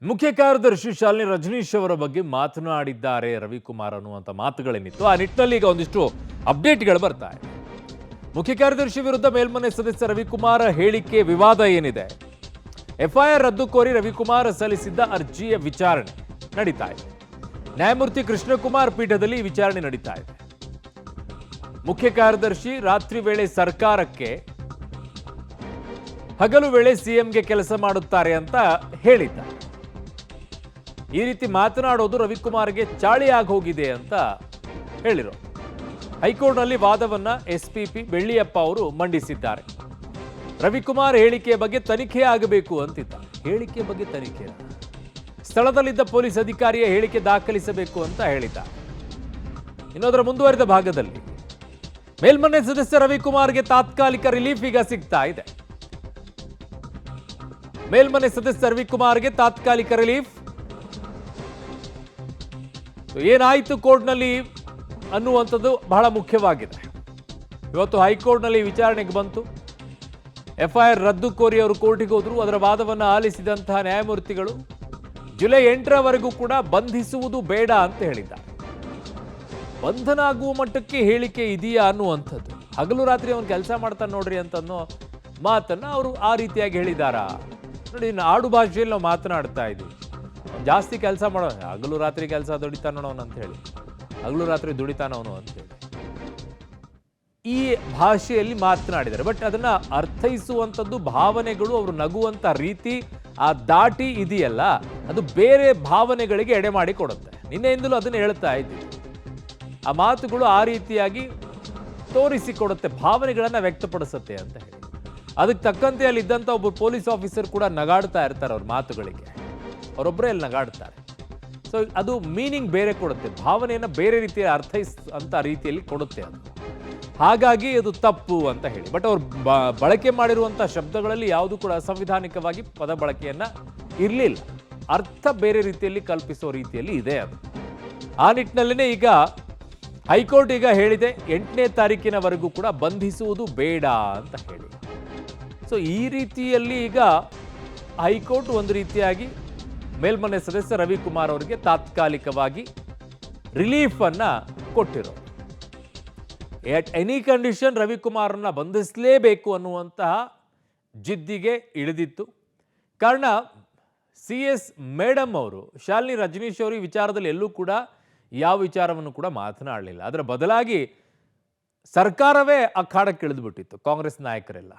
ಮುಖ್ಯ ಕಾರ್ಯದರ್ಶಿ ಶಾಲಿನಿ ರಜನೀಶ್ ಅವರ ಬಗ್ಗೆ ಮಾತನಾಡಿದ್ದಾರೆ ರವಿಕುಮಾರ್ ಅನ್ನುವಂಥ ಮಾತುಗಳೇನಿತ್ತು. ಆ ನಿಟ್ಟಿನಲ್ಲಿ ಈಗ ಒಂದಿಷ್ಟು ಅಪ್ಡೇಟ್ಗಳು ಬರ್ತಾ ಇದೆ. ಮುಖ್ಯ ಕಾರ್ಯದರ್ಶಿ ವಿರುದ್ಧ ಮೇಲ್ಮನೆ ಸದಸ್ಯ ರವಿಕುಮಾರ್ ಹೇಳಿಕೆ ವಿವಾದ ಏನಿದೆ? ಎಫ್ಐಆರ್ ರದ್ದು ಕೋರಿ ರವಿಕುಮಾರ್ ಸಲ್ಲಿಸಿದ್ದ ಅರ್ಜಿಯ ವಿಚಾರಣೆ ನಡೀತಾ ಇದೆ. ನ್ಯಾಯಮೂರ್ತಿ ಕೃಷ್ಣಕುಮಾರ್ ಪೀಠದಲ್ಲಿ ವಿಚಾರಣೆ ನಡೀತಾ ಇದೆ. ಮುಖ್ಯ ಕಾರ್ಯದರ್ಶಿ ರಾತ್ರಿ ವೇಳೆ ಸರ್ಕಾರಕ್ಕೆ, ಹಗಲು ವೇಳೆ ಸಿಎಂಗೆ ಕೆಲಸ ಮಾಡುತ್ತಾರೆ ಅಂತ ಹೇಳಿದ್ದಾರೆ. ಈ ರೀತಿ ಮಾತನಾಡೋದು ರವಿಕುಮಾರ್ಗೆ ಚಾಳಿಯಾಗಿ ಹೋಗಿದೆ ಅಂತ ಹೇಳಿರೋ ಹೈಕೋರ್ಟ್ನಲ್ಲಿ ವಾದವನ್ನ ಎಸ್ಪಿಪಿ ಬೆಳ್ಳಿಯಪ್ಪ ಅವರು ಮಂಡಿಸಿದ್ದಾರೆ. ರವಿಕುಮಾರ್ ಹೇಳಿಕೆಯ ಬಗ್ಗೆ ತನಿಖೆ ಆಗಬೇಕು ಅಂತಿದ್ದಾರೆ. ಹೇಳಿಕೆ ಬಗ್ಗೆ ತನಿಖೆ, ಸ್ಥಳದಲ್ಲಿದ್ದ ಪೊಲೀಸ್ ಅಧಿಕಾರಿಯ ಹೇಳಿಕೆ ದಾಖಲಿಸಬೇಕು ಅಂತ ಹೇಳಿದ್ದಾರೆ. ಇನ್ನೊಂದರ ಮುಂದುವರಿದ ಭಾಗದಲ್ಲಿ ಮೇಲ್ಮನೆ ಸದಸ್ಯ ರವಿಕುಮಾರ್ಗೆ ತಾತ್ಕಾಲಿಕ ರಿಲೀಫ್ ಈಗ ಸಿಗ್ತಾ ಇದೆ. ಮೇಲ್ಮನೆ ಸದಸ್ಯ ರವಿಕುಮಾರ್ಗೆ ತಾತ್ಕಾಲಿಕ ರಿಲೀಫ್. ಏನಾಯಿತು ಕೋರ್ಟ್ನಲ್ಲಿ ಅನ್ನುವಂಥದ್ದು ಬಹಳ ಮುಖ್ಯವಾಗಿದೆ. ಇವತ್ತು ಹೈಕೋರ್ಟ್ನಲ್ಲಿ ವಿಚಾರಣೆಗೆ ಬಂತು. ಎಫ್ಐಆರ್ ರದ್ದು ಕೋರಿ ಅವರು ಕೋರ್ಟಿಗೆ ಹೋದ್ರು. ಅದರ ವಾದವನ್ನು ಆಲಿಸಿದಂತಹ ನ್ಯಾಯಮೂರ್ತಿಗಳು ಜುಲೈ 8ರವರೆಗೂ ಕೂಡ ಬಂಧಿಸುವುದು ಬೇಡ ಅಂತ ಹೇಳಿದ್ದಾರೆ. ಬಂಧನ ಆಗುವ ಮಟ್ಟಕ್ಕೆ ಹೇಳಿಕೆ ಇದೆಯಾ ಅನ್ನುವಂಥದ್ದು, ಹಗಲು ರಾತ್ರಿ ಅವನು ಕೆಲಸ ಮಾಡ್ತಾನೆ ನೋಡ್ರಿ ಅಂತ ಅನ್ನೋ ಮಾತನ್ನ ಅವರು ಆ ರೀತಿಯಾಗಿ ಹೇಳಿದಾರಾ? ನೋಡಿ, ಆಡು ಭಾಷೆಯಲ್ಲಿ ನಾವು ಮಾತನಾಡ್ತಾ ಇದ್ದೀವಿ. ಜಾಸ್ತಿ ಕೆಲಸ ಮಾಡೋ, ಹಗಲು ರಾತ್ರಿ ಕೆಲಸ ದುಡಿತಾನವನು ಅಂತ ಹೇಳಿ, ಹಗಲು ರಾತ್ರಿ ದುಡಿತಾನವನು ಅಂತ ಹೇಳಿ ಈ ಭಾಷೆಯಲ್ಲಿ ಮಾತನಾಡಿದ್ದಾರೆ. ಬಟ್ ಅದನ್ನ ಅರ್ಥೈಸುವಂಥದ್ದು, ಭಾವನೆಗಳು, ಅವರು ನಗುವಂಥ ರೀತಿ, ಆ ದಾಟಿ ಇದೆಯಲ್ಲ, ಅದು ಬೇರೆ ಭಾವನೆಗಳಿಗೆ ಎಡೆ ಮಾಡಿ ಕೊಡುತ್ತೆ. ನಿನ್ನೆಯಿಂದಲೂ ಅದನ್ನು ಹೇಳ್ತಾ ಇದ್ದೀವಿ. ಆ ಮಾತುಗಳು ಆ ರೀತಿಯಾಗಿ ತೋರಿಸಿಕೊಡುತ್ತೆ, ಭಾವನೆಗಳನ್ನು ವ್ಯಕ್ತಪಡಿಸುತ್ತೆ ಅಂತ ಹೇಳಿ. ಅದಕ್ಕೆ ತಕ್ಕಂತೆ ಅಲ್ಲಿದ್ದಂಥ ಒಬ್ಬ ಪೊಲೀಸ್ ಆಫೀಸರ್ ಕೂಡ ನಗಾಡ್ತಾ ಇರ್ತಾರೆ ಅವ್ರ ಮಾತುಗಳಿಗೆ. ಅವರೊಬ್ಬರೇ ಅಲ್ಲಿ ನಗಾಡ್ತಾರೆ. ಸೊ ಅದು ಮೀನಿಂಗ್ ಬೇರೆ ಕೊಡುತ್ತೆ, ಭಾವನೆಯನ್ನು ಬೇರೆ ರೀತಿಯ ಅರ್ಥೈಸಂಥ ರೀತಿಯಲ್ಲಿ ಕೊಡುತ್ತೆ ಅದು. ಹಾಗಾಗಿ ಅದು ತಪ್ಪು ಅಂತ ಹೇಳಿ. ಬಟ್ ಅವ್ರು ಬಳಕೆ ಮಾಡಿರುವಂಥ ಶಬ್ದಗಳಲ್ಲಿ ಯಾವುದು ಕೂಡ ಅಸಂವಿಧಾನಿಕವಾಗಿ ಪದ ಬಳಕೆಯನ್ನ ಇರಲಿಲ್ಲ. ಅರ್ಥ ಬೇರೆ ರೀತಿಯಲ್ಲಿ ಕಲ್ಪಿಸೋ ರೀತಿಯಲ್ಲಿ ಇದೆ ಅದು. ಆ ನಿಟ್ಟಿನಲ್ಲೇ ಈಗ ಹೈಕೋರ್ಟ್ ಈಗ ಹೇಳಿದೆ, 8ನೇ ತಾರೀಕಿನವರೆಗೂ ಕೂಡ ಬಂಧಿಸುವುದು ಬೇಡ ಅಂತ ಹೇಳಿ. ಸೊ ಈ ರೀತಿಯಲ್ಲಿ ಈಗ ಹೈಕೋರ್ಟ್ ಒಂದು ರೀತಿಯಾಗಿ ಮೇಲ್ಮನೆ ಸದಸ್ಯ ರವಿಕುಮಾರ್ ಅವರಿಗೆ ತಾತ್ಕಾಲಿಕವಾಗಿ ರಿಲೀಫ್ ಅನ್ನ ಕೊಟ್ಟಿರೋ. ಎಟ್ ಎನಿ ಕಂಡೀಷನ್ ರವಿಕುಮಾರ್ನ ಬಂಧಿಸಲೇಬೇಕು ಅನ್ನುವಂತಹ ಜಿದ್ದಿಗೆ ಇಳಿದಿತ್ತು. ಕಾರಣ CS ಮೇಡಮ್ ಅವರು ಶಾಲಿನಿ ರಜನೀಶ್ ಅವರು ಈ ವಿಚಾರದಲ್ಲಿ ಎಲ್ಲೂ ಕೂಡ ಯಾವ ವಿಚಾರವನ್ನು ಕೂಡ ಮಾತನಾಡಲಿಲ್ಲ. ಅದರ ಬದಲಾಗಿ ಸರ್ಕಾರವೇ ಅಖಾಡಕ್ಕೆ ಇಳಿದುಬಿಟ್ಟಿತ್ತು, ಕಾಂಗ್ರೆಸ್ ನಾಯಕರೆಲ್ಲ.